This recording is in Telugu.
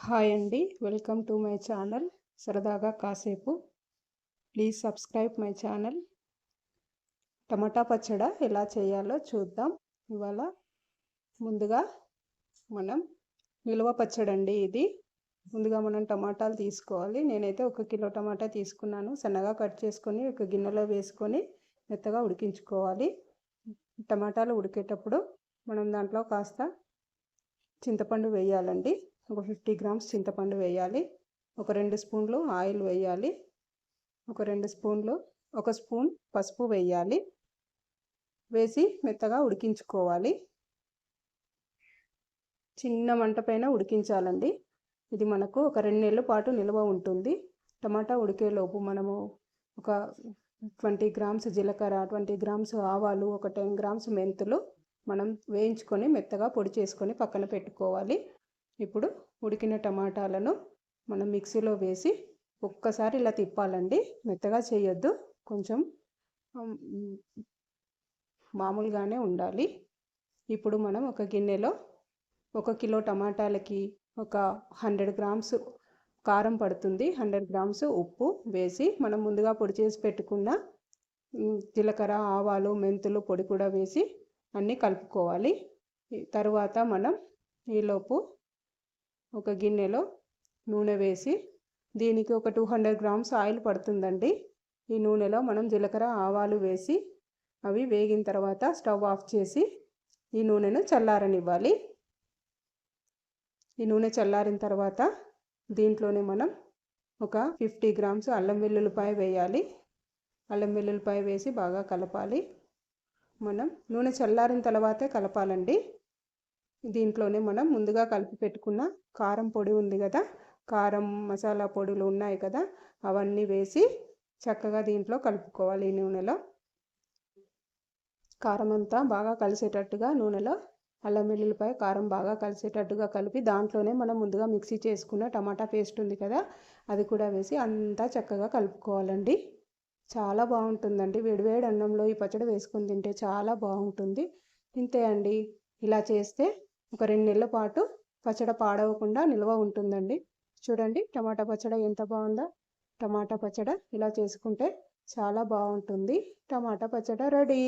హాయ్ అండి, వెల్కమ్ టు మై ఛానల్ సరదాగా కాసేపు. Please subscribe my channel. టమాటా పచ్చడి ఎలా చేయాలో చూద్దాం. ఇవాళ ముందుగా మనం నిల్వ పచ్చడి అండి ఇది. ముందుగా మనం టమాటాలు తీసుకోవాలి. నేనైతే 1 కిలో టమాటా తీసుకున్నాను. సన్నగా కట్ చేసుకొని ఒక గిన్నెలో వేసుకొని మెత్తగా ఉడికించుకోవాలి. టమాటాలు ఉడికేటప్పుడు మనం దాంట్లో కాస్త చింతపండు వేయాలండి. ఒక 50 గ్రామ్స్ చింతపండు వేయాలి. ఒక 2 స్పూన్లు ఆయిల్ వేయాలి. ఒక స్పూన్ పసుపు వేయాలి. వేసి మెత్తగా ఉడికించుకోవాలి. చిన్న మంట పైన ఉడికించాలండి. ఇది మనకు ఒక 2 నెలల పాటు నిల్వ ఉంటుంది. టమాటా ఉడికేలోపు మనము ఒక 20 గ్రామ్స్ జీలకర్ర, 20 గ్రామ్స్ ఆవాలు, ఒక 10 గ్రామ్స్ మెంతులు మనం వేయించుకొని మెత్తగా పొడి చేసుకొని పక్కన పెట్టుకోవాలి. ఇప్పుడు ఉడికిన టమాటాలను మనం మిక్సీలో వేసి ఒక్కసారి ఇలా తిప్పాలండి. మెత్తగా చేయొద్దు, కొంచెం మామూలుగానే ఉండాలి. ఇప్పుడు మనం ఒక గిన్నెలో 1 కిలో టమాటాలకి ఒక 100 గ్రామ్స్ కారం పడుతుంది. 100 గ్రామ్స్ ఉప్పు వేసి మనం ముందుగా పొడి చేసి పెట్టుకున్న జీలకర్ర, ఆవాలు, మెంతులు పొడి కూడా వేసి అన్నీ కలుపుకోవాలి. తరువాత మనం ఈలోపు ఒక గిన్నెలో నూనె వేసి, దీనికి ఒక 200 గ్రామ్స్ ఆయిల్ పడుతుందండి. ఈ నూనెలో మనం జీలకర్ర, ఆవాలు వేసి అవి వేగిన తర్వాత స్టవ్ ఆఫ్ చేసి ఈ నూనెను చల్లారనివ్వాలి. ఈ నూనె చల్లారిన తర్వాత దీంట్లోనే మనం ఒక 50 గ్రామ్స్ అల్లం వెల్లుల్లిపాయ వేయాలి. అల్లం వెల్లుల్లిపాయ వేసి బాగా కలపాలి. మనం నూనె చల్లారిన తర్వాతే కలపాలండి. దీంట్లోనే మనం ముందుగా కలిపి పెట్టుకున్న కారం పొడి ఉంది కదా, కారం మసాలా పొడులు ఉన్నాయి కదా, అవన్నీ వేసి చక్కగా దీంట్లో కలుపుకోవాలి. ఈ నూనెలో కారం అంతా బాగా కలిసేటట్టుగా నూనెలో అల్లం వెల్లుల్లిపాయ కారం బాగా కలిసేటట్టుగా కలిపి దాంట్లోనే మనం ముందుగా మిక్సీ చేసుకున్న టమాటా పేస్ట్ ఉంది కదా, అది కూడా వేసి అంతా చక్కగా కలుపుకోవాలండి. చాలా బాగుంటుందండి. వేడివేడి అన్నంలో ఈ పచ్చడి వేసుకొని తింటే చాలా బాగుంటుంది. ఇంతే అండి. ఇలా చేస్తే ఒక 2 నెలల పాటు పచ్చడి పాడవకుండా నిల్వ ఉంటుందండి. చూడండి టమాటా పచ్చడి ఎంత బాగుందో. టమాటా పచ్చడి ఇలా చేసుకుంటే చాలా బాగుంటుంది. టమాటా పచ్చడి రెడీ.